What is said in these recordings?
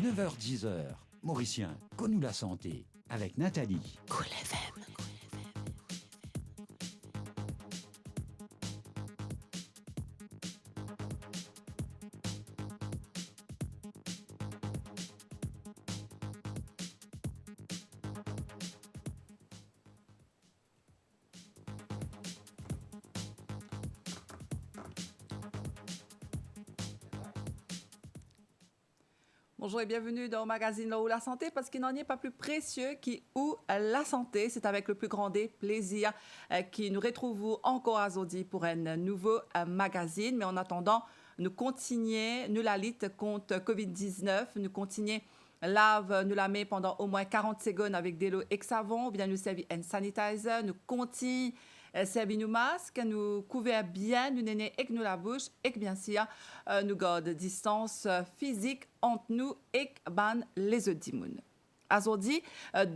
9h-10h, Mauricien, connu la santé, avec Nathalie. Cool FM. Bonjour et bienvenue dans le magazine Là où la santé, parce qu'il n'en est pas plus précieux qu'où la santé. C'est avec le plus grand des plaisirs que nous retrouvons encore aujourd'hui pour un nouveau magazine. Mais en attendant, nous continuons, nous la lutte contre COVID-19, nous continuons lave, nous la met pendant au moins 40 secondes avec de l'eau et savon, ou bien nous servir un sanitizer, nous continuons servir nos masques, nous couvrir bien, nous néner avec nous la bouche et bien sûr, nous garder distance physique entre nous et les autres immunes. Aujourd'hui,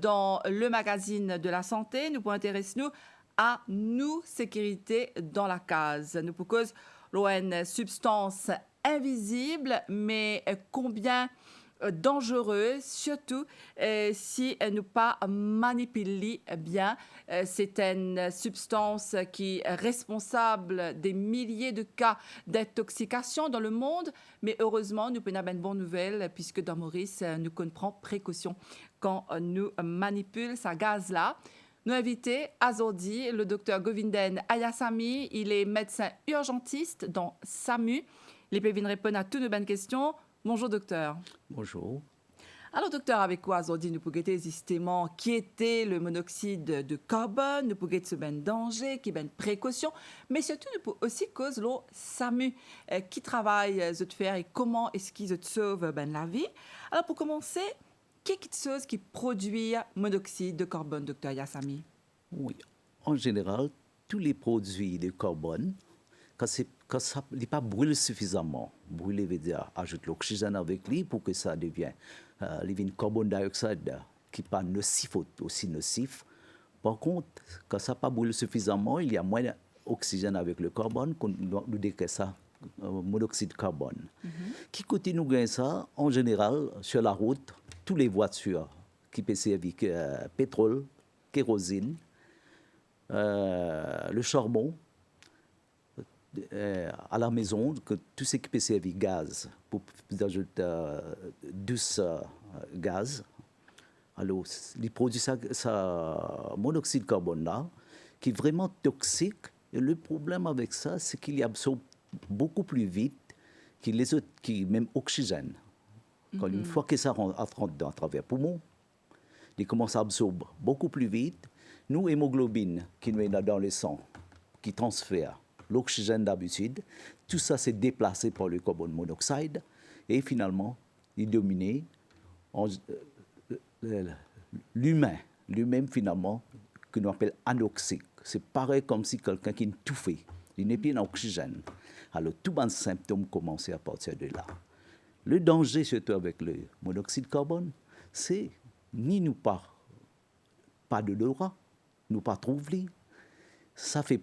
dans le magazine de la santé, nous pouvons intéresser nous à nous sécurité dans la case. Nous proposons une substance invisible, mais combien dangereuse, surtout si elle ne pas manipulée bien. C'est une substance qui est responsable des milliers de cas d'intoxication dans le monde, mais heureusement, nous pouvons avoir une bonne nouvelle puisque dans Maurice, nous prenons précaution quand nous manipulons ce gaz-là. Nous invitons aujourd'hui le docteur Govinden Ayasamy. Il est médecin urgentiste dans SAMU. Il peut venir répondre à toutes nos bonnes questions. Bonjour, docteur. Bonjour. Alors, docteur, avec quoi aujourd'hui nous pouvons justement qui était le monoxyde de carbone, nous pouvons ce ben danger, qui ben précaution, mais surtout nous pouvons aussi cause l'eau SAMU qui travaille de faire et comment est-ce qu'ils sauvent ben la vie. Alors, pour commencer, qu'est-ce chose qui produit monoxyde de carbone, docteur Ayasamy? Oui, en général, tous les produits de carbone, quand ça n'est pas brûlé suffisamment, brûler veut dire ajouter l'oxygène avec lui pour que ça devienne le carbone dioxyde qui n'est pas nocif, aussi nocif. Par contre, quand ça n'a pas brûlé suffisamment, il y a moins d'oxygène avec le carbone qu'on nous décrit ça, monoxyde de carbone. Qui continue de gagner ça, en général, sur la route, toutes les voitures qui peuvent servir pétrole, kérosine, le charbon, à la maison, que tout ce qui peut servir gaz, pour ajouter douce gaz. Alors, ils produisent ça monoxyde de carbone là, qui est vraiment toxique. Et le problème avec ça, c'est qu'il absorbe beaucoup plus vite que les autres, même oxygène. Quand une fois que ça rentre à travers le poumon, il commence à absorber beaucoup plus vite. Nous, hémoglobine, qui nous est dans le sang, qui transfère l'oxygène d'habitude, tout ça s'est déplacé par le carbone monoxyde et finalement, il est dominé l'humain finalement, que nous appelons anoxique. C'est pareil comme si quelqu'un qui est étouffé, il n'est plus d'oxygène. Alors, tous les symptômes commencent à partir de là. Le danger, surtout avec le monoxyde de carbone, c'est ni nous pas d'odorat, nous pas trouver. Ça fait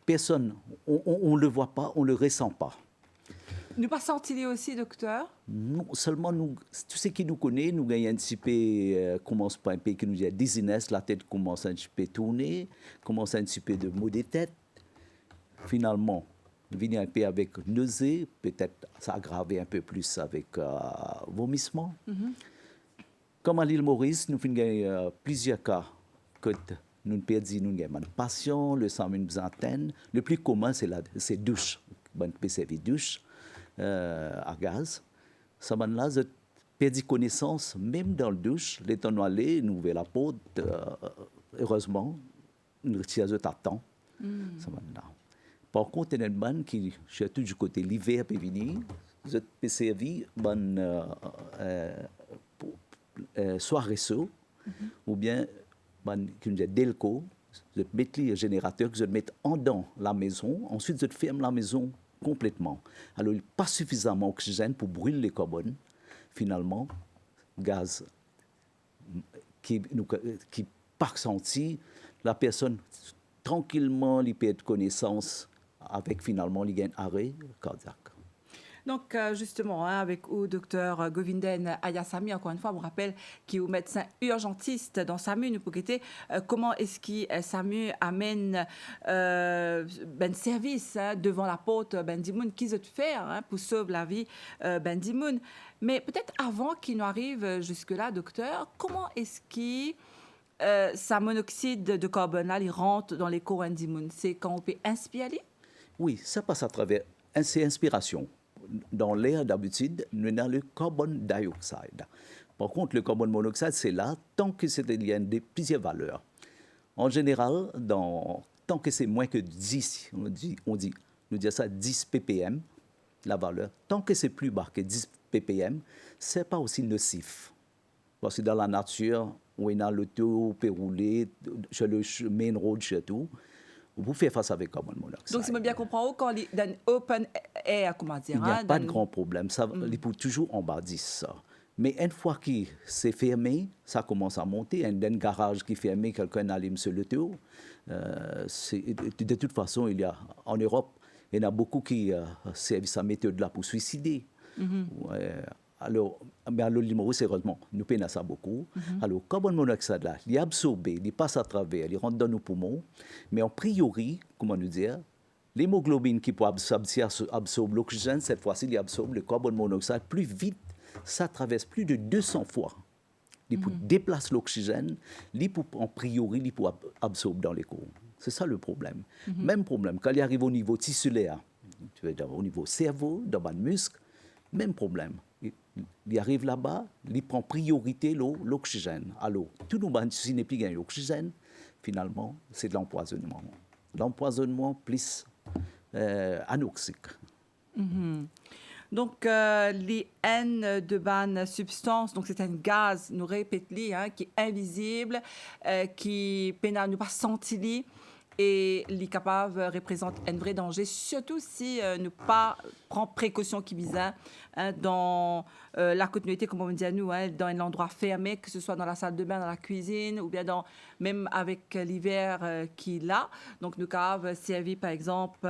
personne, on ne le voit pas, on ne le ressent pas. Nous pas senti aussi, docteur? Non, seulement nous, tout ce qui nous connaît, nous gagnons un petit peu, commence par un peu qui nous dit dizziness, la tête commence un petit peu à tourner, commence un petit peu de maux de tête. Finalement, nous venons un peu avec nausée, peut-être ça aggrave un peu plus avec vomissement. Comme à l'île Maurice, nous avons plusieurs cas que nous perdons, nous avons des patients, le sang une antenne. Le plus commun, c'est douche. Bon, c'est douche à gaz. Ça m'a là, j'ai perdu connaissance, même dans la douche. Les temps aller, nous ouvrons la porte, heureusement, nous retirons à temps. Ça m'a là. Par contre, il y a une bonne qui, surtout du côté l'hiver, peut venir. Je peux servir soit réseau, ou bien qui nous dit Delco, je mets le générateur que je mets en dedans la maison, ensuite je ferme la maison complètement. Alors il n'y a pas suffisamment d'oxygène pour brûler le carbone. Finalement, gaz qui pas senti, la personne tranquillement lui perd connaissance avec finalement il y a un arrêt cardiaque. Donc, justement, hein, avec le docteur Govinden Ayasami, encore une fois, je vous rappelle qu'il est médecin urgentiste dans SAMU, nous pour guetter, comment est-ce que SAMU amène ben service hein, devant la porte ben Dimoun qui se faire hein, pour sauver la vie ben Dimoun. Mais peut-être avant qu'il nous arrive jusque-là, docteur, comment est-ce que sa monoxyde de carbone là, il rentre dans les corps Dimoun? C'est quand on peut inspirer? Oui, ça passe à travers ces inspirations. Dans l'air d'habitude, nous avons le carbone dioxide. Par contre, le carbone monoxyde, c'est là tant que c'est il y a plusieurs valeurs. En général, tant que c'est moins que 10, nous disons ça 10 ppm, la valeur, tant que c'est plus bas que 10 ppm, ce n'est pas aussi nocif. Parce que dans la nature, on a l'auto, peut rouler sur le main road, chez tout. Vous faites face avec le carbone monoxyde. Donc, si je bien comprends, quand il y a un open air, comment dire, il n'y a hein, pas de grand problème. Ça, il peut toujours en bas 10. Ça. Mais une fois que c'est fermé, ça commence à monter. Un garage qui est fermé, quelqu'un allume sur le tour. De toute façon, il y a, en Europe, il y en a beaucoup qui servent sa méthode-là pour suicider. Alors, mais à l'Olimo, heureusement, nous peinons ça beaucoup. Alors, le carbone monoxyde, là, il est absorbé, il passe à travers, il rentre dans nos poumons. Mais en priori, comment nous dire, l'hémoglobine qui peut absorber l'oxygène, cette fois-ci, il absorbe le carbone monoxyde plus vite. Ça traverse plus de 200 fois. Il peut déplacer l'oxygène, en priori, il peut absorber dans les corps. C'est ça le problème. Même problème, quand il arrive au niveau tissulaire, tu veux dire, au niveau cerveau, dans le muscle, même problème. Il arrive là-bas, il prend priorité l'oxygène. Alors, tout le monde, s'il n'est plus gain l'oxygène, finalement, c'est de l'empoisonnement. L'empoisonnement plus anoxique. Donc, les N de ban substance, donc c'est un gaz, nous répétons, hein, qui est invisible, qui ne nous pas sentir et les capables représente un vrai danger, surtout si nous pas prend précaution qui vise hein, dans la continuité, comme on dit à nous, hein, dans un endroit fermé, que ce soit dans la salle de bain, dans la cuisine, ou bien même avec l'hiver qui est là. Donc, nous capables servir, par exemple,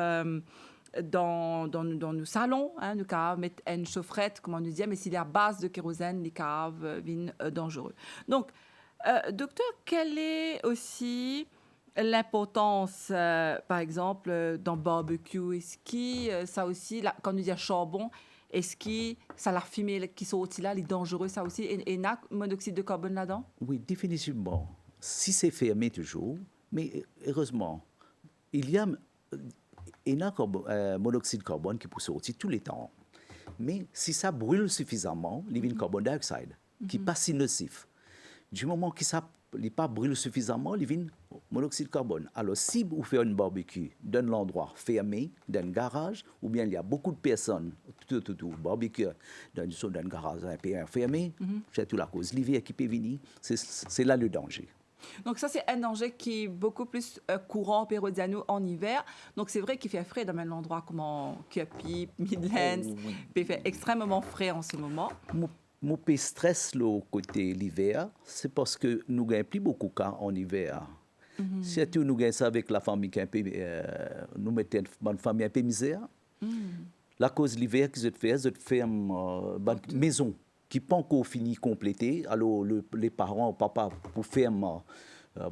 dans nos salons, hein, nous capables mettre une chaufferette, comme on nous dit, mais s'il y a à base de kérosène, les capables viennent dangereux. Donc, docteur, quelle est aussi l'importance, par exemple, dans le barbecue? Est-ce que ça aussi, là, quand on dit charbon, est-ce que ça la fumée qui sort là, est dangereux, ça aussi? Et il y a monoxyde de carbone là-dedans? Oui, définitivement. Si c'est fermé toujours, mais heureusement, il y a monoxyde de carbone qui peut sortir tous les temps. Mais si ça brûle suffisamment, il y a un carbone dioxyde qui n'est pas si nocif. Du moment que ça n'est pas brûle suffisamment, il y a un monoxyde de carbone. Alors, si vous faites un barbecue dans l'endroit fermé, dans un garage, ou bien il y a beaucoup de personnes, tout barbecue dans un garage un fermé, c'est tout la cause. L'hiver qui peut venir, c'est là le danger. Donc ça, c'est un danger qui est beaucoup plus courant périodiano en hiver. Donc c'est vrai qu'il fait frais dans un endroit comme Cuppy, Midlands, il fait extrêmement frais en ce moment. Mon peu stress le côté l'hiver, c'est parce que nous gagnons plus beaucoup de cas en hiver. Surtout nous gagnons ça avec la famille qui est un peu, nous mettons une famille un peu misère. La cause de l'hiver que je fais une maison qui n'est pas encore finie, complétée. Alors les parents, papa, pour faire une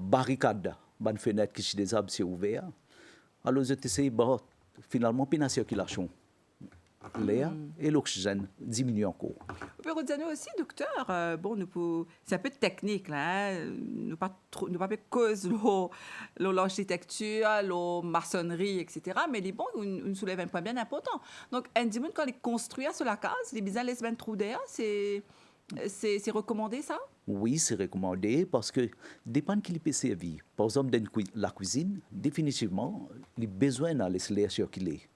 barricade, une fenêtre qui est des arbres ouverts. Alors je essayé, finalement, puis la circulation. L'air et l'oxygène diminuent encore. Vous pouvez redire aussi, docteur, c'est un peu technique, là, hein? Nous pas cause l'architecture, la maçonnerie, etc. Mais les bons, nous soulève un point bien important. Donc, un dimanche, quand il construit sur la case, les besoins laissent bien trou d'air, c'est recommandé, ça? Oui, c'est recommandé parce que dépend qui peut servir. Par exemple, dans la cuisine, définitivement, les besoins de laisser l'air circuler.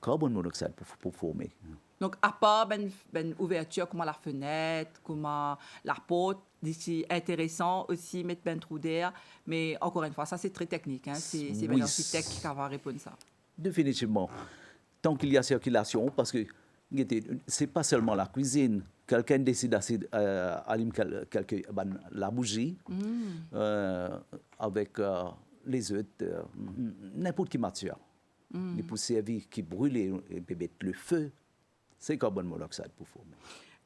Carbone monoxyde pour former. Donc, à part une ouverture comme la fenêtre, comme la porte, d'ici intéressant aussi, mettre un trou d'air. Mais encore une fois, ça, c'est très technique. Hein? C'est bien l'architecte qui va répondre à ça. Définitivement. Tant qu'il y a circulation, parce que ce n'est pas seulement la cuisine. Quelqu'un décide d'allumer la bougie avec les œufs, n'importe quelle matière. Les poussières qui brûlent et peut mettre le feu. c'est carbone monoxyde pour former.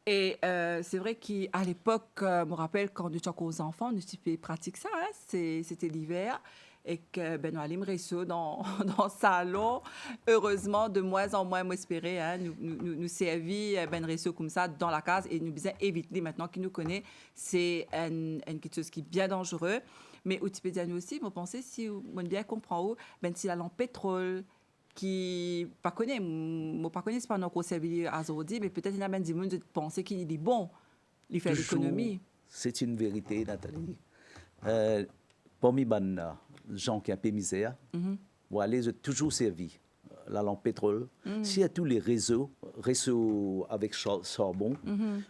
Et c'est vrai qu'à l'époque, je me rappelle quand nous étions aux enfants, nous étions pratique ça, hein, c'était l'hiver, et que ben, on allait me rester dans le salon. Heureusement, de moins en moins, m'espérer, hein, nous servi ben rester comme ça dans la case et nous disons éviter maintenant qu'il nous connaît, c'est quelque chose qui est bien dangereux. Mais au type nous aussi, vous pensez si on bien comprend où, ben si la lampe pétrole qui pas connaît, moi pas connais c'est pas notre service à aujourd'hui, mais peut-être il y a même des gens qui pensent qu'il est bon, il fait l'économie. C'est une vérité, Nathalie. Parmi les gens qui ont un peu misère, voilà, j'ai toujours servi la lampe pétrole. S'il y a tous les réseaux avec charbon,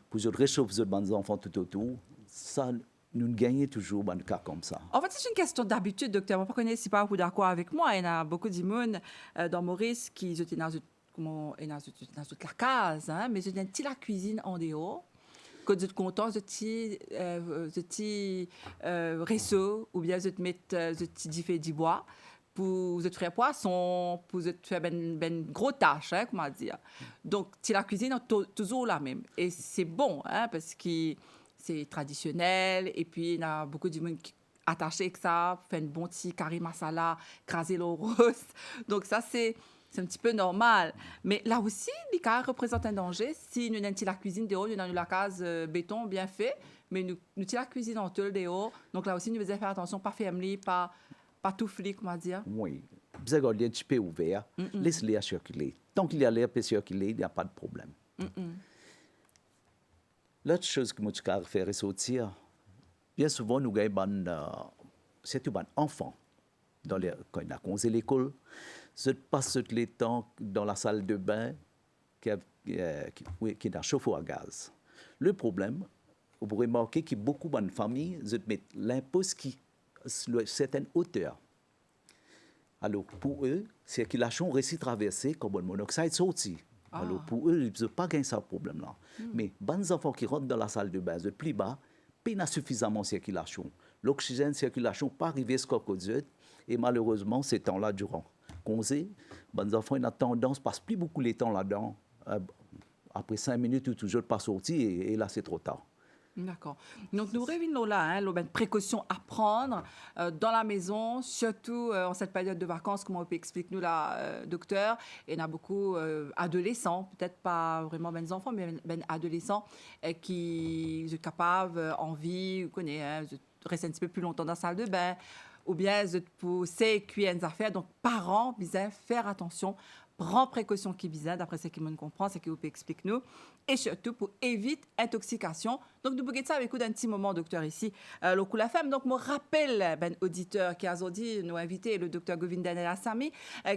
pour réchauffer les enfants tout autour, ça nous gagnons toujours un cas comme ça. En fait, c'est une question d'habitude, docteur. Je ne connais pas vous d'accord avec moi. Il y a beaucoup de monde dans Maurice qui étaient dans la case, hein, mais ils étaient la cuisine en dehors. Quand vous êtes content, vous êtes réseau ou bien vous êtes fait du bois pour vous faire poisson, pour vous faire ben gros tâches, hein, comment dire. Donc, la cuisine est toujours la même. Et c'est bon, hein, parce que c'est traditionnel, et puis il y a beaucoup de monde qui attaché avec ça, fait un bon petit curry masala, craser le rose. Donc ça, c'est un petit peu normal. Mais là aussi, les cas représentent un danger. Si nous avons la cuisine dehors, nous avons la case béton bien fait, mais nous avons la cuisine en tôle dehors. Donc là aussi, nous devons faire attention, pas fermer, pas tout flic, comment dire. Oui. Vous avez un petit peu ouvert, laissez l'air circuler. Tant qu'il y a l'air peut circuler, il n'y a pas de problème. L'autre chose que je veux faire ressortir, bien souvent, nous avons c'est un enfant. Quand on a commencé l'école, je passe tout le temps dans la salle de bain qui a chauffé à gaz. Le problème, vous pourrez remarquer que beaucoup de familles mettent l'impôt qui à certaine hauteur. Alors, pour eux, circulation réussit traverser, carbone monoxyde sorti. Alors, pour eux, ils n'ont pas gagné ce problème-là. Mais, les enfants qui rentrent dans la salle de bain, de plus bas, il n'y a suffisamment de circulation. L'oxygène, circulation, pas arrivé à ce qu'on a. Et malheureusement, ces temps-là, durant congé, les enfants ont tendance, passent plus beaucoup de temps là-dedans. Après 5 minutes, ils sont toujours pas sortis et là, c'est trop tard. D'accord. Donc, nous revenons là, hein, les précautions à prendre dans la maison, surtout en cette période de vacances, comme on peut expliquer nous là, docteur. Et il y a beaucoup d'adolescents, peut-être pas vraiment des enfants, mais adolescents qui sont capables, envie, vous connaissez, hein, de rester un petit peu plus longtemps dans la salle de bain, ou bien de pousser, cuire des affaires. Donc, parents, bien faire attention. Prends précaution qui bizarre, d'après ce que je comprends, c'est que vous pouvez expliquer nous. Et surtout pour éviter intoxication. Donc, nous pouvons ça avec vous d'un petit moment, docteur, ici. Le coup la femme. Donc, je me rappelle, ben, auditeur qui a aujourd'hui nous invité, le docteur Govindan Assami,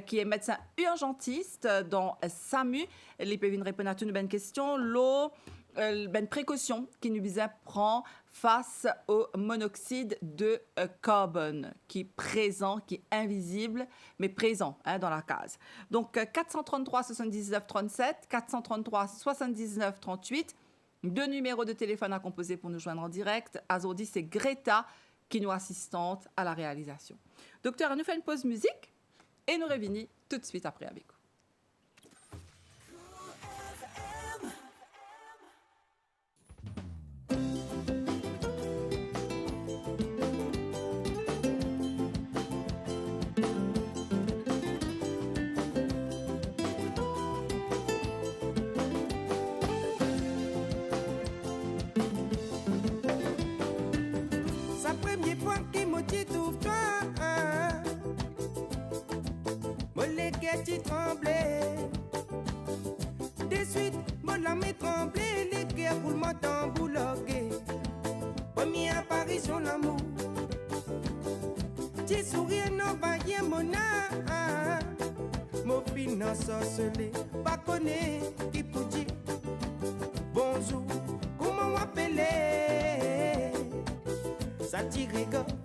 qui est médecin urgentiste dans SAMU. Il peut venir répondre à toutes nos questions. L'eau, ben, précaution qui nous prend face au monoxyde de carbone qui est présent, qui est invisible, mais présent, hein, dans la case. Donc, 433 79 37, 433 79 38, 2 numéros de téléphone à composer pour nous joindre en direct. Aujourd'hui, c'est Greta qui nous assistante à la réalisation. Docteur, on nous fait une pause musique et nous revenons tout de suite après avec vous. Tu tremblais. De suite, mon âme est tremblée, les cœurs pour m'entembouloguer. Première apparition, l'amour. Tu souris, non, vaillé, mon âme. Mon finance sorcelé, pas connaît, qui pour dire bonjour, comment m'appeler? Ça tire,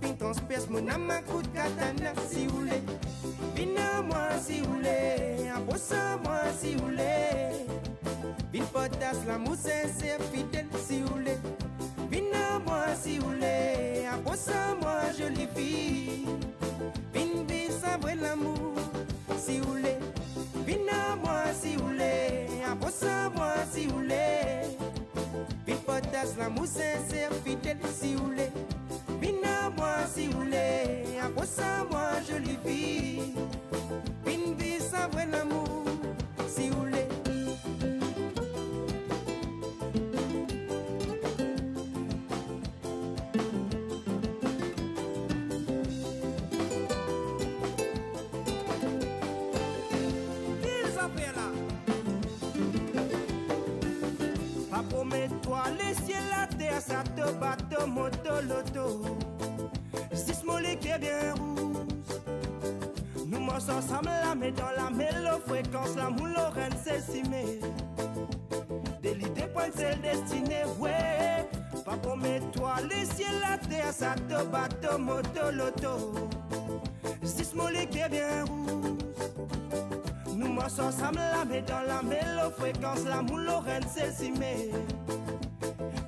fin transperce, mon âme à coup de katana, si vous voulez. Vine-moi si vous voulez, approche-moi si vous voulez. Vine potasse, l'amour sincère, fidèle si vous voulez. Vine-moi si vous voulez, approche-moi jolie fille. Vine savourer l'amour si vous voulez. Vine-moi si vous voulez, approche bossa moi si vous voulez. Vite potasse, l'amour sincère, fidèle si vous voulez. Vina moi si vous voulez. À bossa moi jolie fille. Vine vie sans vrai amour si vous voulez. Promets-toi les ciels, la terre, ça te bateau, moto, loto. Six molécules bien rouges. Nous marchons ensemble, la mais dans la mélo fréquence, la moule Lorraine, c'est simé. Des l'idées point celle destinée, ouais. Pas promets-toi les ciels, la terre, ça te bateau, moto, loto. Six molécules bien rouges. Nous marchons ensemble, la mais dans la mélo fréquence, la moule Lorraine, c'est simé.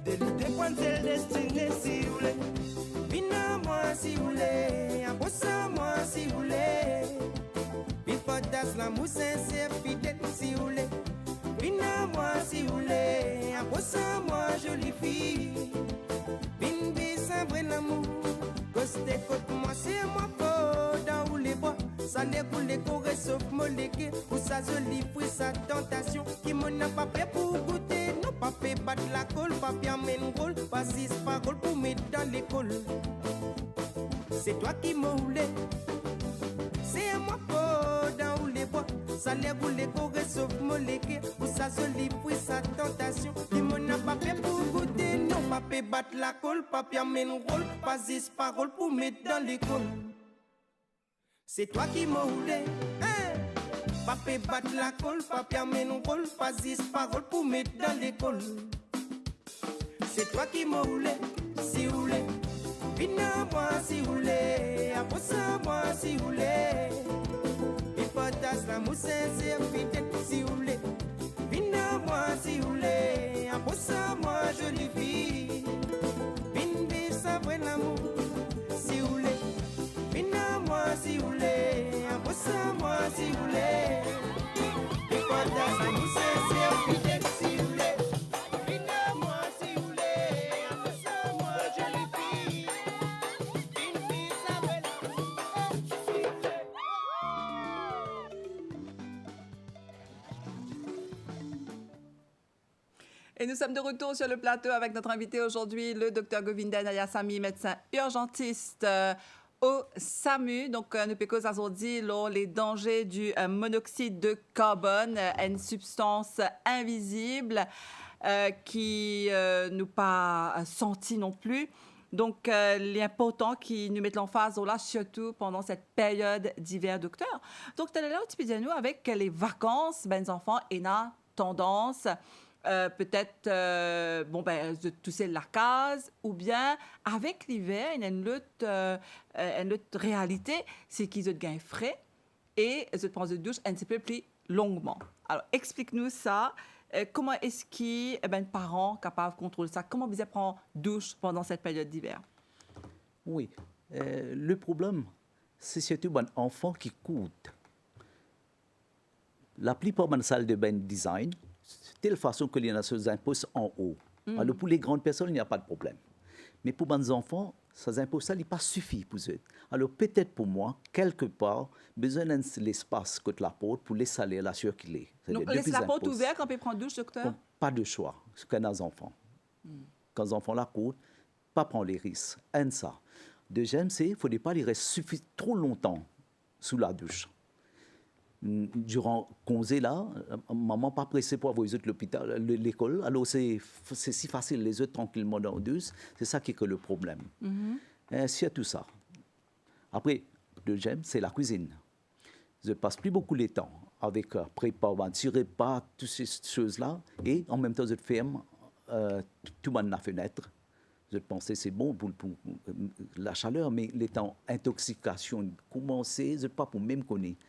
Des points de destinée si vous voulez. Vina moi si vous voulez. Abossa moi si vous voulez. Vite potasse, l'amour sincère, fidèle si vous voulez. Vina moi si vous voulez. Abossa moi jolie fille. Vine vie sans vrai l'amour. Coste côte moi c'est moi beau dans où les bois. Ça découle les corées sauf molécules. Pour sa jolie fruit, sa tentation. Qui m'en a pas fait pour goûter. Non pas fait battre la colle. Pas bien mène rôle. Pas six paroles pour mettre dans l'école. C'est toi qui m'as roulé. C'est moi beau dans où les bois. Ça découle les corées sauf molécules. Pour sa jolie fruit, sa tentation. Qui m'en a pas fait pour goûter. Non pas fait battre la colle. Pas bien mène rôle. Pas six paroles pour mettre dans l'école. C'est toi qui m'as roulé, hein? Papé battre la colle, papé amène un rôle, pas 10 paroles pour mettre dans l'école. C'est toi qui m'as roulé, si vous voulez. Vina moi si vous voulez, abossa moi si vous voulez. Hypothèse l'amour sincère, fidèle si vous voulez. Vina moi si vous voulez, abossa moi jolie fille. Vine vive sans vrai l'amour, si vous voulez. Moi si vous voulez, abossa moi si vous voulez. Et quand t'as ça nous sincère, fidèle si vous voulez. Vina moi si vous voulez, abossa moi jolie fille. Une fille ça va Et nous sommes de retour sur le plateau avec notre invité aujourd'hui, le Dr Govinda Nayasamy, médecin urgentiste au SAMU. Donc, nous pouvons aujourd'hui les dangers du monoxyde de carbone, une substance invisible qui nous pas sentie non plus. Donc, l'important qui nous met l'emphase là, surtout pendant cette période d'hiver, docteur. Donc, tu es là, tu peux dire nous, avec les vacances, les enfants, et la tendance peut-être de tousser la case, ou bien avec l'hiver, il y a une autre réalité, c'est qu'ils ont gain frais et ils prennent de douche un petit peu plus longuement. Alors, explique-nous ça. Comment est-ce qu'un parent capable de contrôler ça? Comment vous prendre douche pendant cette période d'hiver? Oui. Le problème, c'est surtout un enfant qui coûte. La plupart des salles de bain design, de telle façon que les nations imposent en haut. Alors, pour les grandes personnes, il n'y a pas de problème. Mais pour les enfants, ça impose ça, il n'est pas suffit pour eux. Alors, peut-être pour moi, quelque part, besoin d'un espace côté la porte pour laisser aller la circuler. Donc, laisse la porte ouverte quand on peut prendre douche, docteur? Pas de choix, ce qu'on a des enfants. Quand les enfants la courent, pas prendre les risques. Un, ça. Deuxième, c'est qu'il ne faudrait pas les rester trop longtemps sous la douche. Durant congé là, maman pas pressée pour avoir les autres l'hôpital, l'école. Alors c'est si facile, les autres tranquillement dans la douche. C'est ça qui est le problème. C'est tout ça. Après, deuxième, c'est la cuisine. Je passe plus beaucoup de temps avec préparer, tirer pas toutes ces choses là, et en même temps je ferme tout la fenêtre. Je pensais c'est bon pour la chaleur, mais les temps intoxication commencer, je pas pour même connaître.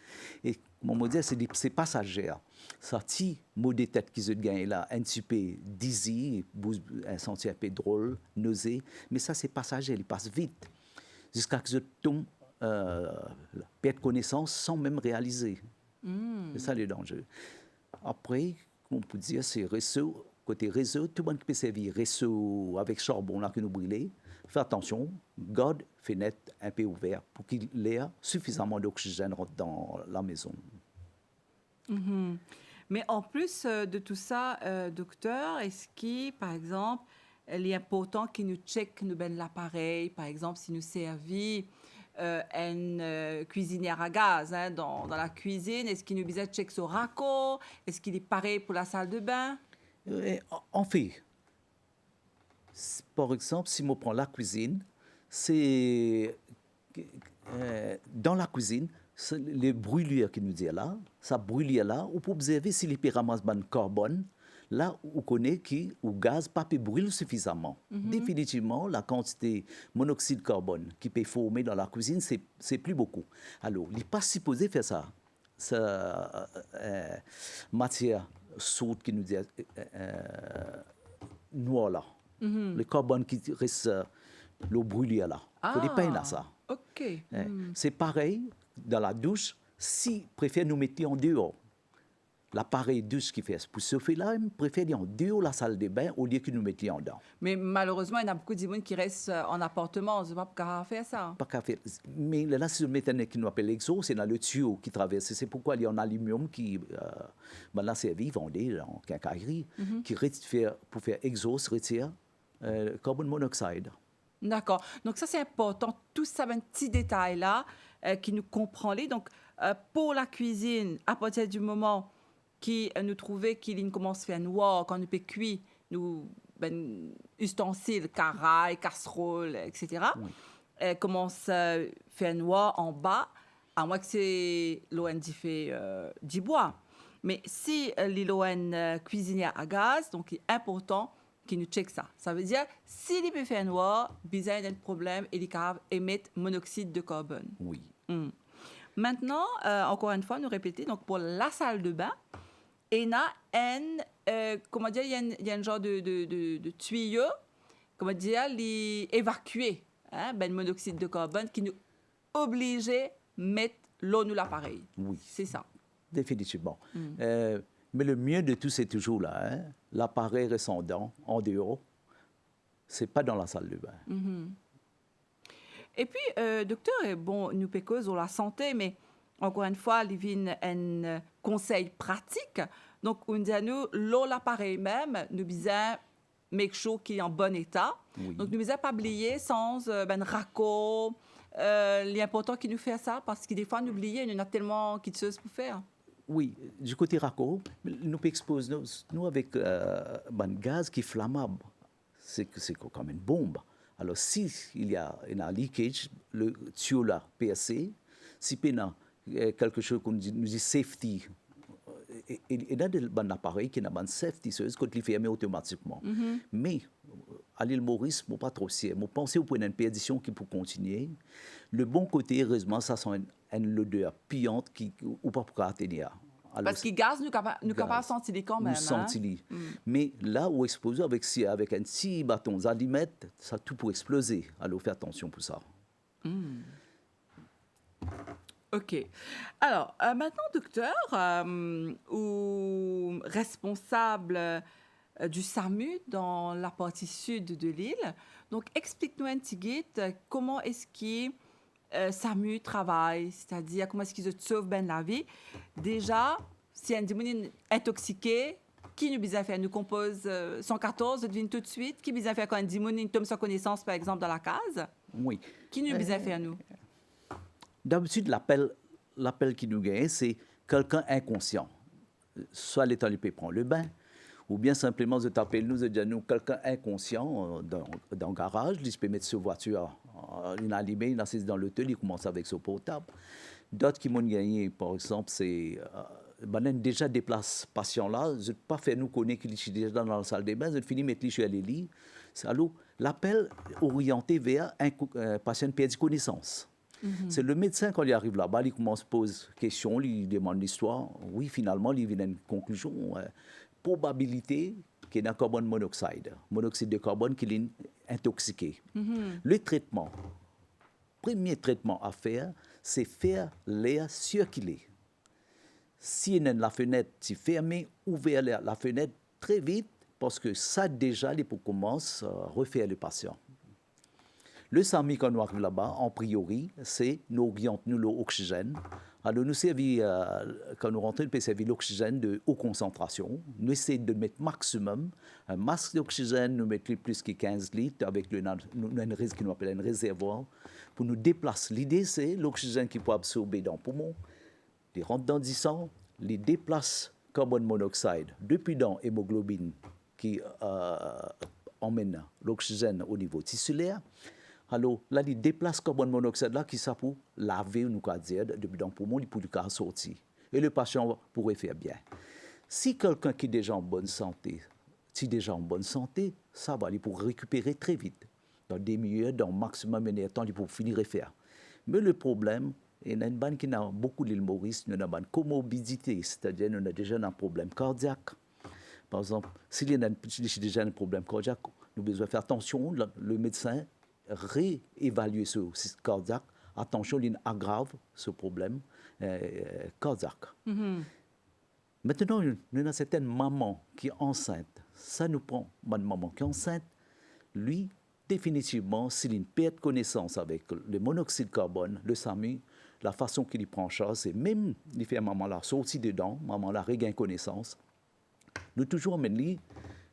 Et mon modèle c'est passager. Ça petit mot de tête qui se gagne là, un petit peu dizzy, un senti un peu drôle, nausée, mais ça c'est passager, il passe vite jusqu'à que je tombe perdre connaissance sans même réaliser. C'est ça le danger. Après, on peut dire, c'est réseau. Côté réseau, tout le monde qui peut servir réseau avec charbon là que nous brûlons, fais attention, garde fenêtre un peu ouverte pour qu'il y ait suffisamment d'oxygène dans la maison. Mais en plus de tout ça, docteur, est-ce que, par exemple, il est important qu'il nous check nous ben l'appareil, par exemple, si nous servons une cuisinière à gaz hein, dans la cuisine, est-ce qu'il nous besoin de check son raccord? Est-ce qu'il est pareil pour la salle de bain? En fait, par exemple, si on prend la cuisine, c'est dans la cuisine, les brûlures qui nous disent là, ça brûle là, ou pour observer si les pyramides de carbone, là où on connaît que le gaz pas peut brûler suffisamment. Définitivement, la quantité de monoxyde de carbone qui peut former dans la cuisine, c'est plus beaucoup. Alors, il n'est pas supposé faire ça. Matière saute qui nous dit noir là. Le carbone qui reste le brûlé là. Il faut des peines à ça. OK. C'est pareil dans la douche, si préfère nous mettre en dehors. L'appareil douche qui fait pour ce fait-là, il préfère en dehors la salle de bain au lieu que nous mettions en dedans. Mais malheureusement, il y a beaucoup de gens qui restent en appartement. Je ne sais pas pourquoi faire ça. Pas qu'à faire. Mais là, si on met un qui nous appelle l'exo, c'est dans le tuyau qui traverse. C'est pourquoi il y a un aluminium qui, maintenant, c'est vendé en quincaillerie, qui retire, pour faire exhaust, retire carbone monoxyde. D'accord. Donc, ça, c'est important. Tout ça, un petit détail-là qui nous comprend. Donc, pour la cuisine, à partir du moment qui nous trouvait qu'il commence à faire noir, quand nous peut cuire, nous, ustensiles, caraille, casserole, etc., commence à faire noir en bas, à moins que c'est l'ON qui fait du bois. Mais si l'ON cuisinière à gaz, donc il est important qu'il nous check ça. Ça veut dire, s'il peut faire noir, il y a un problème et il émet monoxyde de carbone. Oui. Maintenant, encore une fois, nous répétons, donc pour la salle de bain, il y a comment dire, il y a un genre de tuyau, comment dire, évacuer le monoxyde de carbone qui nous oblige à mettre l'eau dans l'appareil. Oui. C'est ça. Définitivement. Mais le mieux de tout, c'est toujours là. Hein? L'appareil rescendant en dehors, ce n'est pas dans la salle de bain. Et puis, docteur, bon, nous pécons sur la santé, mais encore une fois, il y a un conseil pratique. Donc, on dit à nous, l'eau, l'appareil même, nous besoin make sure qu'il est en bon état. Oui. Donc, nous besoin pas oublier sans raccord. L'important qu'il nous fait ça, parce que des fois, nous oublions, il y en a tellement qui choses pour faire. Oui, du côté raccord, nous pouvons exposer nous avec un gaz qui est flammable. C'est quand même une bombe. Alors, si il y a un leakage, le tuyau là, PSC, si il y a quelque chose qu'on dit safety, il y a des appareils qui ont un safety, c'est quand il ferme automatiquement. Mais, à l'île Maurice, je ne pas trop sûr. Je pense au point d'une perdition qui peut continuer. Le bon côté, heureusement, ça sent une odeur puante qui ou pas pour atteindre. Parce que gaz, nous sommes capables de sentir quand même. Nous sentir. Mais là où exposer avec un petit bâton d'allimette, ça tout pour exploser. Alors, faites attention pour ça. OK. Alors, maintenant, docteur, ou responsable du SAMU dans la partie sud de l'île, donc explique-nous un petit guide comment est-ce que SAMU travaille, c'est-à-dire comment est-ce qu'ils sauvent bien la vie. Déjà, si un démon intoxiqué, qui nous besoin faire? Nous compose 114, devine tout de suite. Qui besoin faire quand un démon tombe sans connaissance, par exemple, dans la case? Oui. Qui nous besoin faire, nous? D'habitude, l'appel qui nous gagne, c'est quelqu'un inconscient. Soit l'état peut prendre le bain, ou bien simplement de taper nous et dire nous quelqu'un inconscient dans le garage, il peut mettre sa voiture, il a allumé, il assise dans l'hôtel, il commence avec son portable. D'autres qui m'ont gagné, par exemple, c'est déjà déplace patient là, je ne peux pas faire nous connaître qu'il est déjà dans la salle de bain, je finis mettre lui sur les lits. Alors, l'appel orienté vers un patient perdu connaissance. C'est le médecin, quand il arrive là-bas, il commence à poser questions, il demande l'histoire. Oui, finalement, il vient à une conclusion. Probabilité qu'il y ait un carbone monoxyde de carbone qui est intoxiqué. Le traitement, premier traitement à faire, c'est faire l'air circuler. Si la fenêtre est fermée, ouvrez la fenêtre très vite parce que ça déjà, il faut commencer à refaire le patient. Le SAMU, quand nous arrivons là-bas, en priori, c'est nous orientons l'oxygène. Alors, nous servons, quand nous rentrons, nous peut servir l'oxygène de haute concentration. Nous essayons de mettre maximum. Un masque d'oxygène, nous mettons plus que 15 litres avec une qui nous appelle un réservoir pour nous déplacer. L'idée, c'est l'oxygène qui peut absorber dans le poumon, il rentre dans le sang, il déplace carbone monoxyde depuis dans l'hémoglobine qui emmène l'oxygène au niveau tissulaire. Alors là, il déplace carbone monoxyde là qui ça pour laver nous dire depuis dans le poumon, il peut le sortir. Et le patient pourrait faire bien. Si quelqu'un qui est déjà en bonne santé, ça va, il peut récupérer très vite. Dans des milieux, dans le maximum de temps, il peut finir et faire. Mais le problème, il y a une bande qui a beaucoup d'îles Maurice, nous avons une comorbidité, c'est-à-dire nous avons déjà un problème cardiaque. Par exemple, s'il y a déjà un problème cardiaque, nous avons besoin de faire attention, le médecin réévalue ce système cardiaque. Attention, il aggrave ce problème cardiaque. Mm-hmm. Maintenant, nous avons certaines mamans qui sont enceintes. Ça nous prend une maman qui est enceinte. Lui, définitivement, s'il a une perte de connaissance avec le monoxyde de carbone, le SAMU, la façon qu'il prend en charge, c'est même il fait maman-là sortir dedans, maman-là regagne connaissance. Nous toujours amener,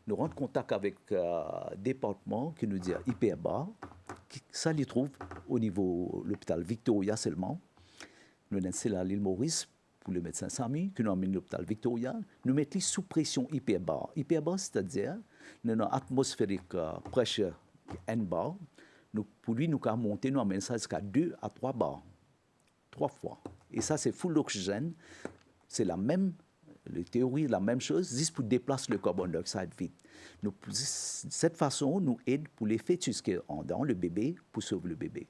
nous rendre contact avec un département qui nous dit hyper bas, ça les trouve au niveau de l'hôpital Victoria seulement. Nous sommes à l'île Maurice pour le médecin SAMU, qui nous amène à l'hôpital Victoria. Nous mettons sous pression hyper bas. Hyper bas, c'est-à-dire, nous avons une atmosphérique pressure N bar. Pour lui, nous avons monté, nous amène ça jusqu'à 2 à 3 bars. 3 fois. Et ça, c'est full d'oxygène. C'est la même théorie, la même chose, juste pour déplacer le carbone dioxyde vite. Cette façon nous aide pour les fœtus qui sont dans le bébé, pour sauver le bébé.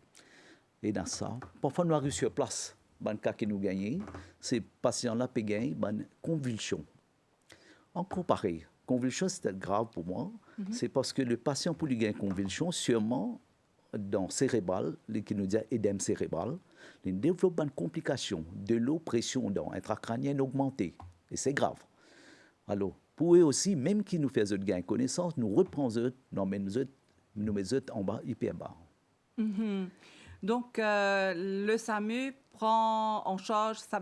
Et dans ça, parfois, nous arrivons sur place. Dans le cas que nous gagnons, ces patients-là peuvent gagner une convulsion. Encore pareil, convulsion, c'est grave pour moi. Mm-hmm. C'est parce que le patient, pour lui gagner une convulsion, sûrement, dans cérébral, qui nous dit édème cérébral, il développe une complication de l'oppression dans intracrânienne augmentée. Et c'est grave. Alors, pour eux aussi, même qui nous fait gagner connaissance, nous reprenons nous mettons en bas, hyper bas. Mm-hmm. Donc, le SAMU prend en charge sa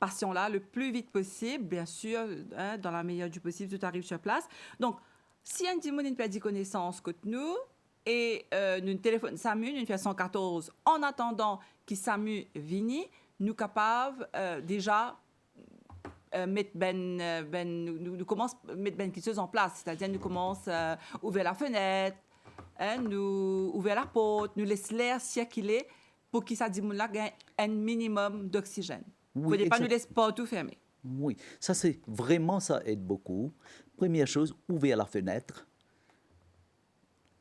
patient-là le plus vite possible, bien sûr, hein, dans la meilleure du possible, tout arrive sur place. Donc, si un dimon n'a pas de connaissance que nous, et nous téléphone SAMU, nous fait 114, en attendant qu'il SAMU vienne, nous capables déjà mettre nous commence mettre quelque chose en place, c'est-à-dire nous commence ouvrir la fenêtre, hein, nous ouvrir la porte, nous laisser l'air circuler pour que ça dimon-là gagne un minimum d'oxygène. Il ne faut pas nous laisser pas tout fermer. Oui, ça c'est vraiment, ça aide beaucoup. Première chose, ouvrir la fenêtre,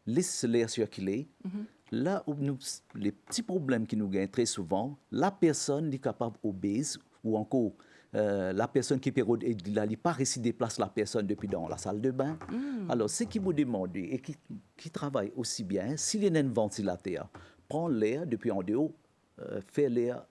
laisser l'air circuler. Mm-hmm. Là où les petits problèmes qui nous gagnent très souvent, la personne est capable obèse ou encore la personne qui n'a pas réussi à déplacer la personne depuis dans la salle de bain. Mm. Alors, ce qui vous demande et qui travaille aussi bien, s'il y a un ventilateur, prends l'air depuis en dehors, fais l'air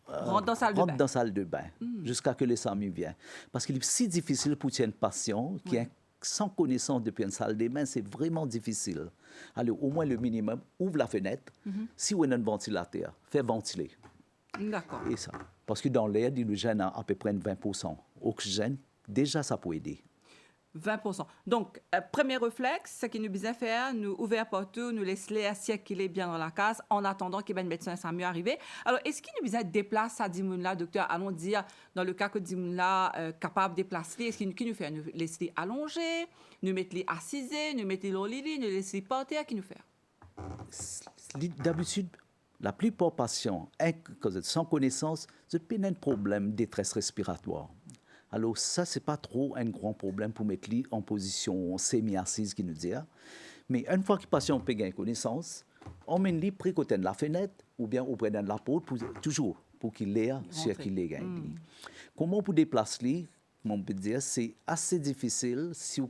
rentre dans la salle de bain jusqu'à ce que le SAMU vienne. Parce qu'il est si difficile pour un patient qui est sans connaissance depuis une salle de bain, c'est vraiment difficile. Alors, au moins le minimum, ouvre la fenêtre. Mm-hmm. Si vous avez un ventilateur, fais ventiler. D'accord. Et ça. Parce que dans l'air, l'hydrogène a à peu près 20%. Oxygène, déjà, ça peut aider. 20%. Donc, premier réflexe, ce qui nous besoin faire, nous ouvrir partout, nous laisser l'air circuler bien dans la case en attendant qu'il y ait un médecin SAMU arriver. Alors, est-ce qu'il nous besoin de déplacer à Dimoun-là, docteur? Allons dire, dans le cas que Dimoun-là capable de déplacer, est-ce qu'il nous fait? Nous laisser allonger, nous mettre les assisés, nous mettre les au lit, nous laisser par terre, qui nous fait? D'habitude, la plupart des patients, sans connaissance, ont un problème de détresse respiratoire. Alors ça, ce n'est pas trop un grand problème pour mettre lui en position semi-assise, qui nous dit. Mais une fois que le patient peut gagner connaissance, on met lui près côté de la fenêtre ou bien auprès de la porte, toujours pour qu'il ait ce qu'il ait gagné. Comment pour déplacer lui, on peut dire, c'est assez difficile si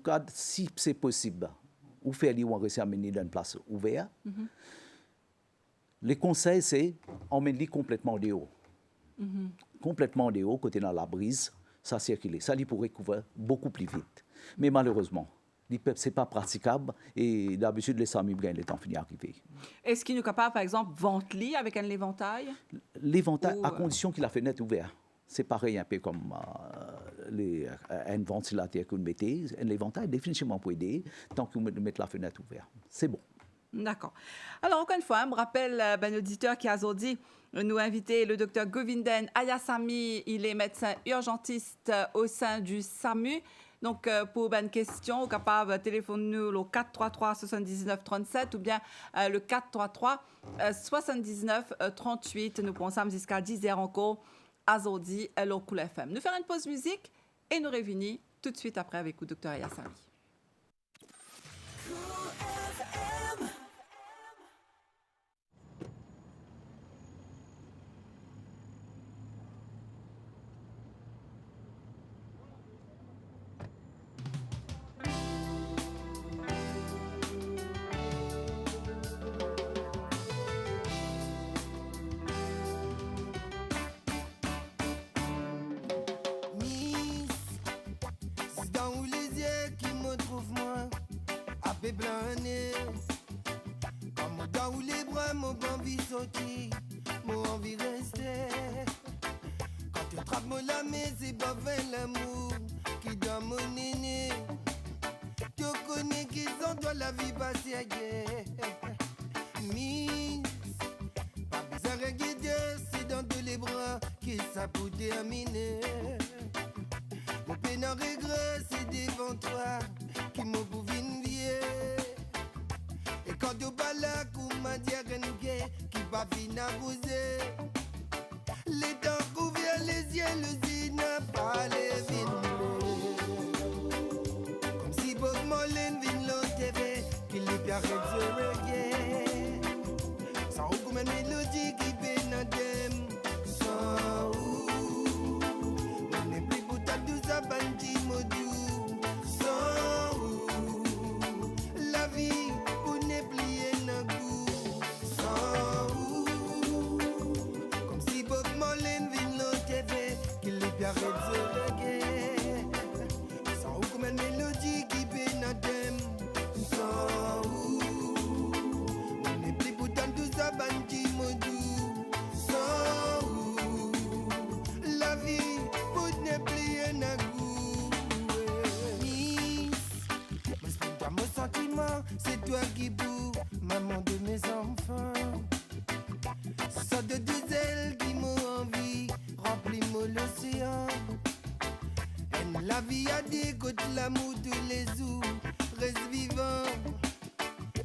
c'est possible. Ou faire lui ou réussir à mener dans une place ouverte. Mm-hmm. Le conseil, c'est on met lui complètement dehors. Mm-hmm. complètement de haut, côté dans la brise, ça circule. Ça, il pourrait couvrir beaucoup plus vite. Mais malheureusement, ce n'est pas praticable et d'habitude, les SAMU gagnent le temps fini d'arriver. Est-ce qu'il est capable, par exemple, ventler avec un éventail? L'éventail, à condition qu'il a la fenêtre ouverte. C'est pareil un peu comme un ventilateur que vous mettez. Un éventail, définitivement, pour aider tant que vous mettez la fenêtre ouverte. C'est bon. D'accord. Alors, encore une fois, je me rappelle un auditeur qui a dit nous inviter le docteur Govinden Ayasami. Il est médecin urgentiste au sein du SAMU. Donc, pour une question, vous êtes capable de téléphoner nous le 433 79 37 ou bien le 433 79 38. Nous pensons jusqu'à 10h encore à Zodi, le Cool FM. Nous faisons une pause musique et nous revenons tout de suite après avec le docteur Ayasami. Planer comme dans les bras, mon envie sortir, mon envie rester. Quand tu attrapes mon lame, c'est pas vrai l'amour qui donne mon néné. Tu connais qu'ils ont dans la vie passée ailleurs. Miss, pas besoin de guider, c'est dans tous les bras qui ça pour terminer. Mon peine en regret, c'est devant toi qui m'ont prouvé une vie. Et quand tu balades, m'a dit qui va finir à poser. Les temps couverts, les yeux, le zina, pas les comme si Bob Marley vient l'autre TV, qu'il lui permet de se reggae. Sans aucune mélodie qui pénadem. Sans où, on n'est plus pour ta douce à bandit modou. Sans où, la vie, pour ne plier n'a goût. Sans où, comme si Bob Marley vient l'autre TV, qu'il lui permet de se reggae. Sans aucune mélodie qui pénadem. Sans où, on n'est plus pour ta douce à bandit modou. Sans où, la vie, pour ne plier n'a goût. Miss, mon sentiment, c'est toi qui bouge, maman de mes enfants. Ce sont de deux ailes qui m'ont envie, remplis-moi l'océan. Et la vie a des côtes, l'amour, tous les jours, reste vivant.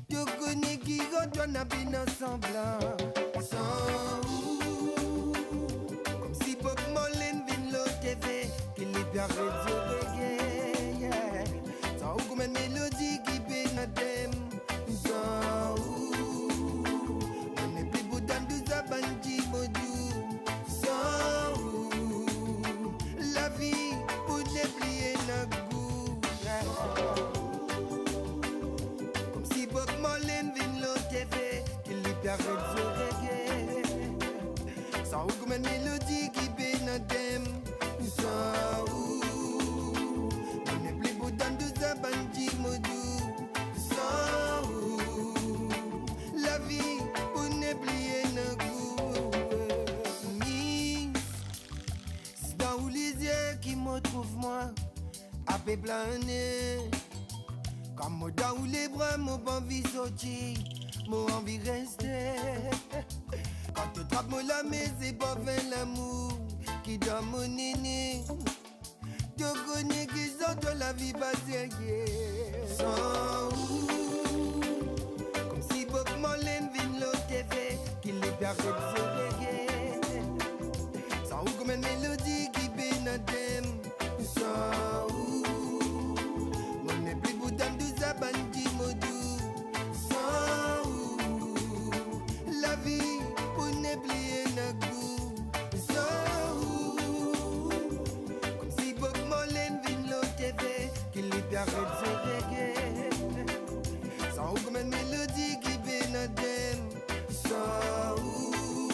Tu connais qui retourne à bien ensemble. Sans où, comme si Bob Marley vient l'autre TV, qu'il les permet de se reggae. Sans aucune mélodie qui pénadem. Sans où, on n'est plus boutant de sa bandit modou. Sans où, la vie, pour ne plier n'a goût. Comme si Bob Marley vient l'autre TV, qu'il lui permet de se reggae. Sans aucune mélodie qui pénadem. Sans où, on n'est plus boutant de sa bandit modou. Sans où, la vie, pour ne plier n'a goût. Miss, c'est dans les yeux qui me trouvent moi, à peu planer. Comme dans les bras, mon envie sortir, mon envie rester. Quand tu trappes mon lame, c'est pas vrai l'amour qui donne mon néné. Tu connais qu'ils ont de la vie passée ailleurs. Sans où, comme si Bob Marley vient l'autre TV, qu'il les permet de se reggae. Sans aucune mélodie qui pénadem. Sans où, on n'est plus boutant de sa bandit modou. Sans où, la vie, pour ne plier n'a goût. Sans où, comme si Bob Marley vient l'autre TV, qu'il lui permet de se reggae. Sans aucune mélodie qui pénadem. Sans où,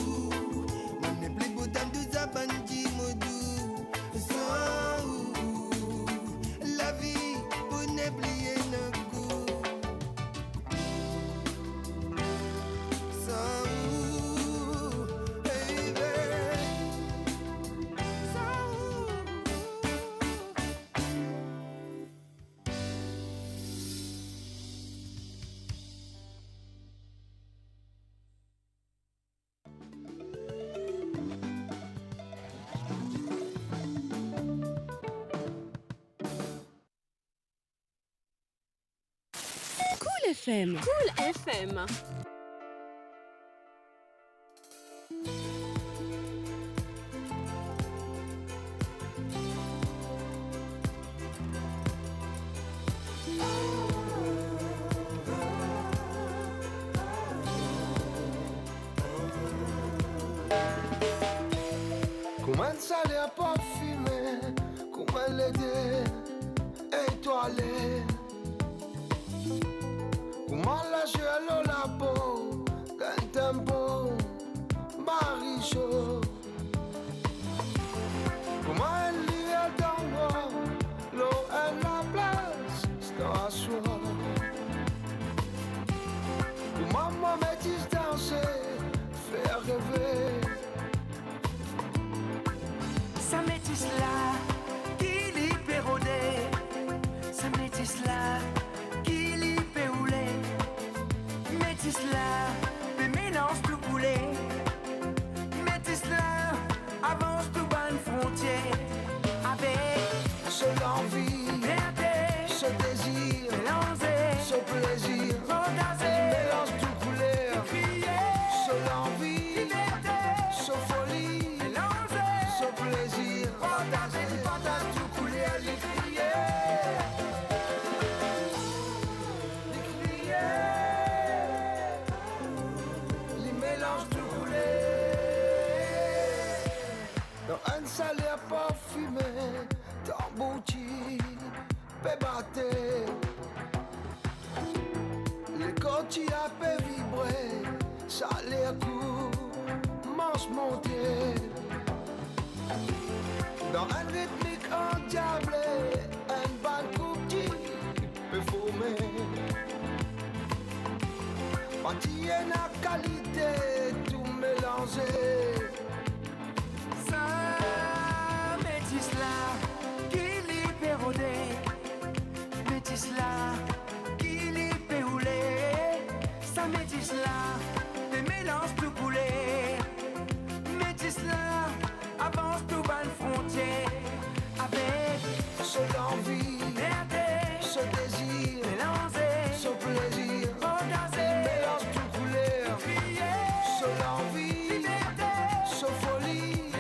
FM. Cool FM. Commence à les parfumer, comment l'aider, étoilé. Comment la gelo la peau, d'un tempo, marichot. Comment elle lit dans moi, l'eau est la place, c'est à soi. Comment moi métis danser, faire rêver. Ça métisse là, qui libérodé. Ça métisse là, qui libéroulé. Métisse là, des mélanges tout coulé. Métisse là, avance tout bas une frontière. Avec Ce l'envie, ce désir, ce plaisir, mélange tout couleur. Ce l'envie, ce folie, ce plaisir, partage tout couleur, les crier. Les mélanges tout coulé. Dans un salaire parfumé, tambouti, pébaté. Les côtiers à paix vibrer, salaire court, manche montier. Dans un rythmique endiablé, un bal coupe peut fumer. Partie et la qualité, tout mélangé. ça métisse là, qui libérodé. Métisse là, qui libéroulé. Ça métisse là, des mélanges tout coulés. Métisse là, avance tout bas une frontière. Avec Ce l'envie, ce désir, ce plaisir, mélange tout couleur. Ce l'envie, ce folie,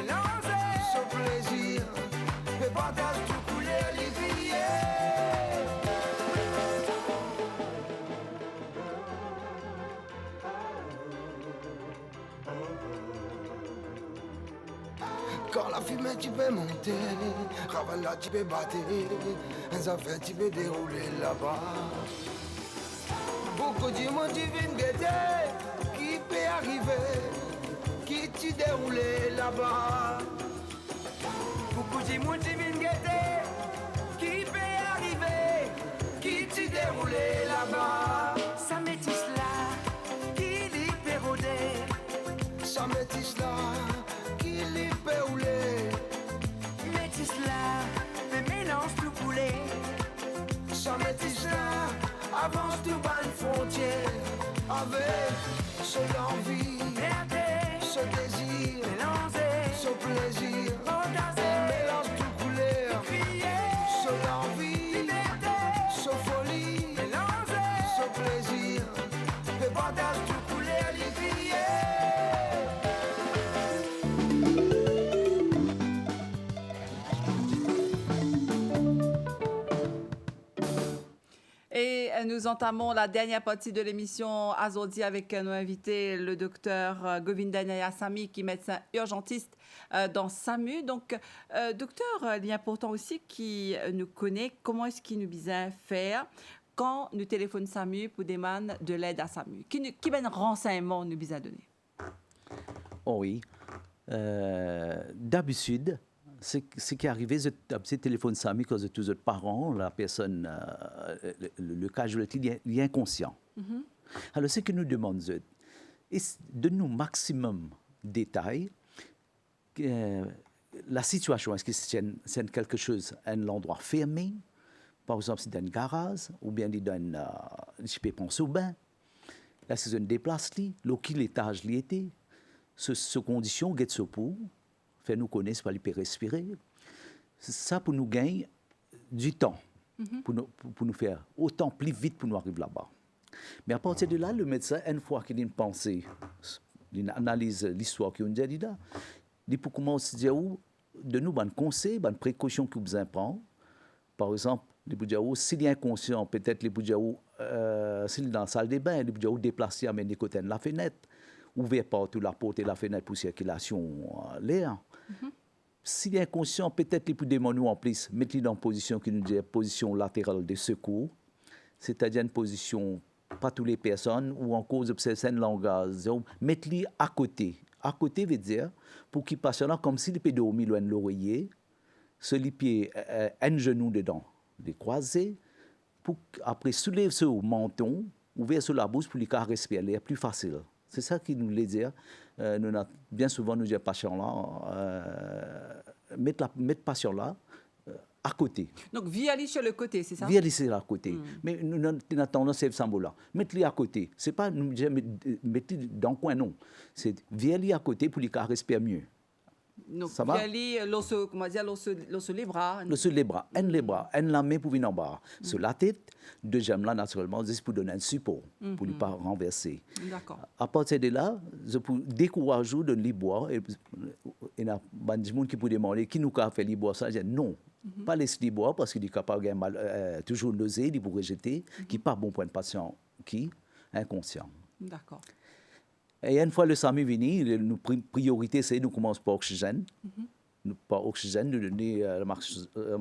ce plaisir, et partage tout couleur, les crier. Quand la fumée tu peux monter, avant là tu peux battre, un affaire tu peux dérouler là-bas. Beaucoup de monde tu viens guetter, qui peut arriver, qui tu dérouler là-bas. beaucoup de monde qui viennent guetter. Qui peut arriver, qui tu déroulé là-bas. Ça métisse là, qui libérodé. Ça métisse là, qui peut rouler. Métisse là, des mélanges tout coulés. Ça métisse là, avance tout bas une frontière. Avec ce l'envie, ce désir, ce plaisir, mélange tout couleur. Ce l'envie, ce folie, ce plaisir, et partage tout couleur, les crier. Et nous entamons la dernière partie de l'émission Azodi avec nos invités, le docteur Govinda Nayasamy, qui est médecin urgentiste dans SAMU. Donc, docteur, il y a important aussi qui nous connaît comment est-ce qu'il nous besoin faire quand nous téléphonons SAMU pour demander de l'aide à SAMU. Qui ben renseignements nous besoin donner? Oh oui. D'habitude, ce qui est arrivé, c'est que téléphone SAMU quand tous les parents, la personne, le casualty, il est inconscient. Alors, ce que nous demandons, c'est de nous maximum détails. La situation, est-ce que c'est quelque chose, un endroit fermé, par exemple, c'est dans un garage, ou bien dans je peux penser au bain. Là, c'est un déplacement, quel étage il était, ce condition, get ce pour, faire nous connaître, pas lui respirer. C'est ça pour nous gagner du temps, pour nous faire autant plus vite pour nous arriver là-bas. Mais à partir de là, le médecin, une fois qu'il a une pensée, il analyse l'histoire qu'il a dit là, il peut commencer à dire de nous, un conseil, une précaution que vous besoin prendre. Par exemple, les Boudjaou, s'il est inconscient, peut-être les Boudjaou, s'il est dans la salle des bains, les Boudjaou déplacés à des côtés de la fenêtre, ouvert partout la porte et la fenêtre pour circulation l'air. S'il est inconscient, peut-être il peut demander en plus, mettre-le dans une position qui nous dit position latérale de secours, c'est-à-dire une position, pas toutes les personnes, ou en cause de certains langages, mettre-le à côté. À côté veut dire, pour qu'il passe là, comme s'il peut dormir loin de l'oreiller, se les pieds, un genou dedans, les croiser, pour après soulever ce menton, ouvrir sur la bouche pour lui respirer l'air plus facile. C'est ça qu'il nous voulait dire. Bien souvent, nous disons patient là, mettre patient là à côté. Donc, via aller sur le côté, c'est ça? Via aller sur le côté. Mais nous avons tendance à faire ça là. Mettre-le à côté. Ce n'est pas nous dire mettre-le dans le coin, non. C'est via aller à côté pour lui respirer mieux. Donc, ça va? les bras. Les bras, la main pour venir en bas. Sur la tête, deuxième là, naturellement, c'est pour donner un support, pour ne pas renverser. D'accord. À partir de là, je peux décourager de les boire. Et il y a des gens qui peuvent demander qui nous a fait les boire ça. Je dis non, pas laisser les boire parce qu'il est capable de mal, toujours nausée, il peut rejeter, qui n'est pas bon pour un patient qui est inconscient. D'accord. Et une fois le SAMU venu, notre priorité, c'est de commencer par oxygène. Par oxygène, de donner le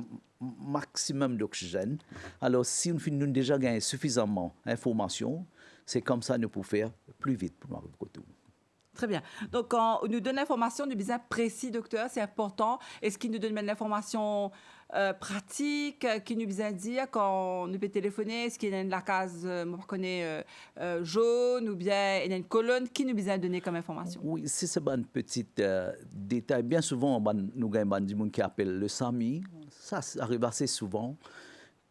maximum d'oxygène. Alors, si nous avons déjà gagné suffisamment d'informations, c'est comme ça que nous pouvons faire plus vite pour nous arriver. Très bien. Donc, quand on nous donne l'information de besoin précis, docteur, c'est important. Est-ce qu'il nous donne l'information pratique qui nous besoin dire quand on peut téléphoner? Est-ce qu'il y a la case, on connaît, jaune ou bien il y a une colonne qui nous besoin donner comme information? Oui, c'est un petit détail. Bien souvent, nous avons des gens qui appellent le SAMI. Ça arrive assez souvent.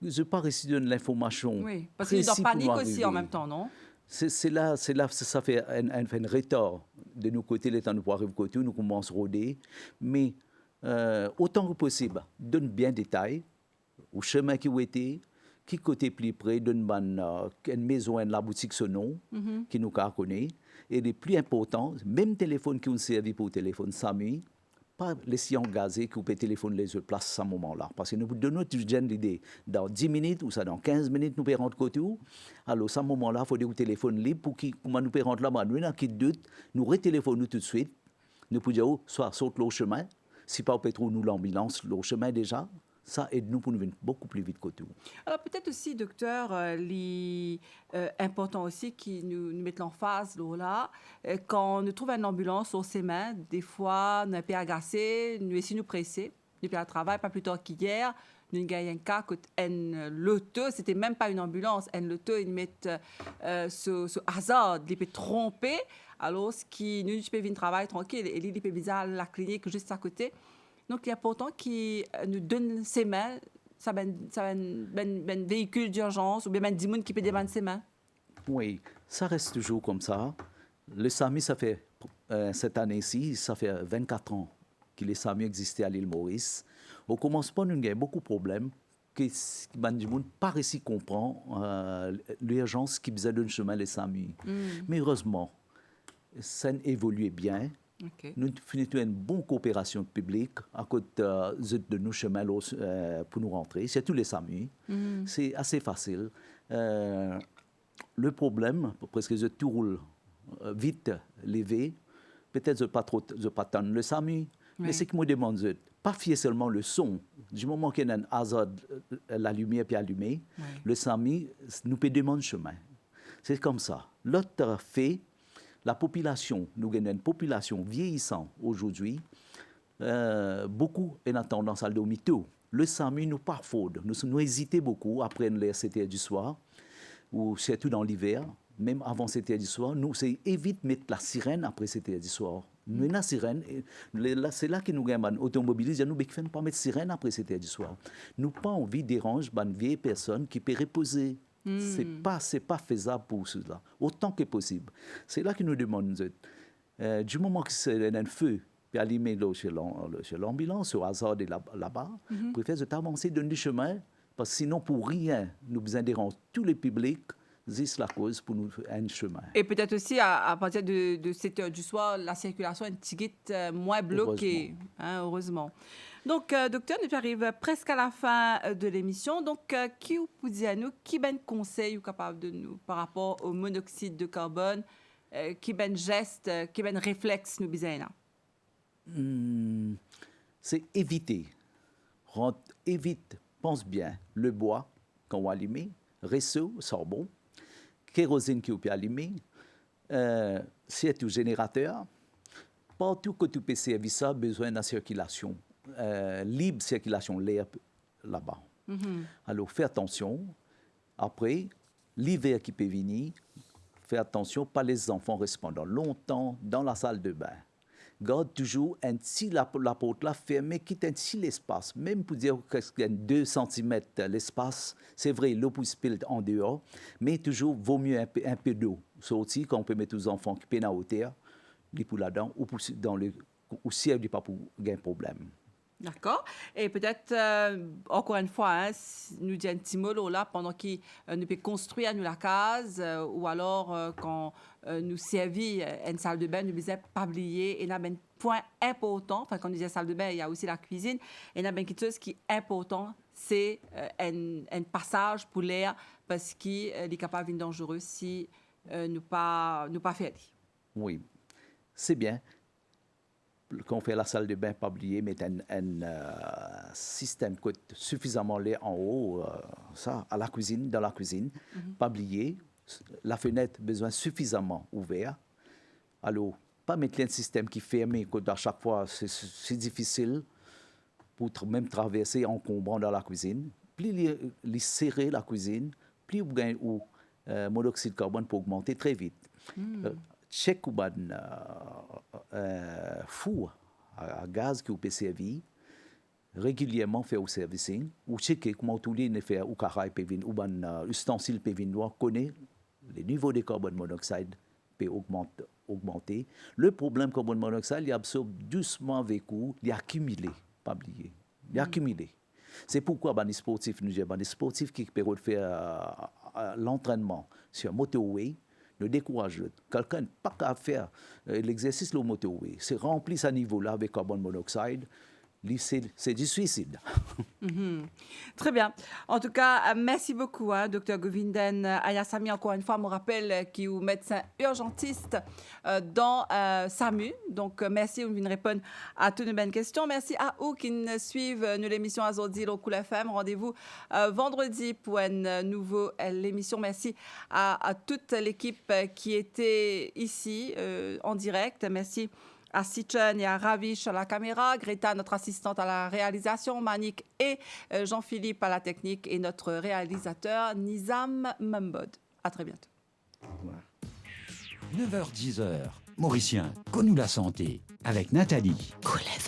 Je n'ai pas reçu de l'information. Oui, parce qu'il y a une panique aussi en même temps, non? C'est là, ça fait un retard de nos côtés, le temps de pouvoir arriver côté, nous commençons à rôder. Mais autant que possible, donne bien détail au chemin qui était, qui côté plus près, donne une maison, la boutique son nom, qui nous connaît. Et le plus important, même téléphone qui nous servi pour téléphone SAMU, pas laisser engager qu'on peut téléphoner les autres places à ce moment-là. Parce que nous donnons toujours l'idée, dans 10 minutes ou ça dans 15 minutes, nous pouvons rentrer côté où. Alors, à ce moment-là, il faut des téléphones libres pour comment nous pouvons rentrer là-bas. Nous, qui doute, nous retéléphonons tout de suite. Nous pouvons dire, soit saute le chemin, si pas, on peut trouver nous l'ambulance, le chemin déjà. Ça aide nous pour nous venir beaucoup plus vite côté où. Alors, peut-être aussi, docteur, important aussi qui nous mettent en phase là, quand nous trouvons une ambulance sur ses mains, des fois, nous sommes un peu agacés, nous essayons de nous presser. Depuis le travail, pas plus tard qu'hier, nous avons un cas que l'auto, c'était même pas une ambulance, l'auto, ils mettent ce hasard, ils peuvent tromper, alors ce qui nous peut venir travailler tranquille, et ils peuvent bizarre la clinique juste à côté. Donc, il est important qu'il nous donne ses mains, ça un véhicule d'urgence ou bien des gens qui peuvent démarrer ses mains. Oui, ça reste toujours comme ça. Le SAMU, ça fait, cette année-ci, ça fait 24 ans que le SAMU existait à l'île Maurice. Au commencement, nous avons beaucoup de problèmes que les gens pas réussi à comprendre l'urgence qui besoin d'un chemin le SAMU. Mais heureusement, ça évolue bien. Okay. Nous faisons une bonne coopération publique à côté de nos chemins pour nous rentrer. C'est tous les SAMU. C'est assez facile. Le problème, parce que je tout roule vite, levé, peut-être je pas tant le SAMU, mais c'est que moi demande, pas fier seulement le son. Du moment qu'il y a un hasard, la lumière puis allumée, le SAMU nous peut demander chemin. C'est comme ça. L'autre fait, la population, nous avons une population vieillissante aujourd'hui, beaucoup ont tendance à dormir tôt. Le SAMU nous parfois, nous hésitons beaucoup après les 7 heures du soir, ou surtout dans l'hiver, même avant 7 heures du soir, nous évitons de mettre la sirène après 7 heures du soir. Nous, la sirène, c'est là que nous avons automobilisés, nous ne pouvons pas mettre sirène après 7 heures du soir. Nous n'avons pas envie de déranger une vieille personne qui peut reposer. C'est pas faisable pour cela, autant que possible. C'est là que nous demandons, du moment que c'est un feu, puis allumer chez l'ambulance, au hasard de là-bas, préfère avancer dans le chemin, parce que sinon, pour rien, nous besoin déranger tout le public c'est la cause pour nous un chemin. Et peut-être aussi, à partir de 7 heures du soir, la circulation est un petit peu moins bloquée, heureusement. Donc, docteur, nous arrivons presque à la fin de l'émission. Donc, qui vous peut dire à nous, qui ben conseil ou capable de nous par rapport au monoxyde de carbone, qui ben geste, qui ben réflexe nous besoin? C'est éviter. Évite, pense bien, le bois qu'on va allumer, réseau, charbon, kérosine qui peut allumer, c'est tout générateur. Partout que tu peux servir ça, besoin de circulation, libre circulation l'air là-bas. Alors, fais attention. Après, l'hiver qui peut venir, fais attention, pas les enfants restent pendant longtemps dans la salle de bain. Garde toujours un petit la porte là fermée, quitte un petit l'espace. Même pour dire qu'il y a 2 cm l'espace, c'est vrai, l'eau peut se pile en dehors, mais toujours vaut mieux un peu d'eau. Sorti quand on peut mettre aux enfants qui peinent à hauteur, les pour là-dedans, ou dans le ou si elle n'est pas pour gagner problème. D'accord. Et peut-être, encore une fois, nous dit un petit mot là, pendant qu'il nous peut construire nous la case, ou alors quand nous servit une salle de bain, nous disons pas oublier, et il y a un point important, enfin quand nous disons salle de bain, il y a aussi la cuisine, et il y a quelque chose qui est important, c'est un passage pour l'air, parce qu'il est capable de dangereux si nous pas faire. Oui, c'est bien. Quand on fait la salle de bain, pas oublier, mettre un système qui suffisamment l'air en haut, ça, à la cuisine, dans la cuisine. Pas oublier, la fenêtre besoin suffisamment ouverte. Alors, pas mettre un système qui est fermé, que à chaque fois, c'est difficile pour même traverser encombrant dans la cuisine. Plus les serrer la cuisine, plus vous gagnez monoxyde de carbone pour augmenter très vite. Check ou four à gaz qui peut servir régulièrement faire au servicing ou checker comment tout les faire ou carré peut venir ou ustensile peut venir connaît les niveaux de carbone monoxyde peut augmenter. Le problème carbone monoxyde il absorbe doucement avec vous, il accumulé, pas oublier. Il accumulé. C'est pourquoi les sportifs les sportifs qui peuvent faire l'entraînement sur motorway ne décourage quelqu'un pas qu'à faire l'exercice le motorway. C'est rempli à niveau-là avec carbone monoxyde. C'est du suicide. Très bien. En tout cas, merci beaucoup, Dr Govindan Ayasamy. Encore une fois, je me rappelle qu'il est médecin urgentiste dans SAMU. Donc, merci de venir répondre à toutes nos bonnes questions. Merci à vous qui nous suivent l'émission Azodi au Cool FM. Rendez-vous vendredi pour une nouvelle émission. Merci à toute l'équipe qui était ici en direct. Merci à Sitchen et à Ravish à la caméra, Greta, notre assistante à la réalisation, Manik et Jean-Philippe à la technique et notre réalisateur Nizam Membod. À très bientôt. 9h-10h, Mauricien, connu la santé, avec Nathalie. Cool FM.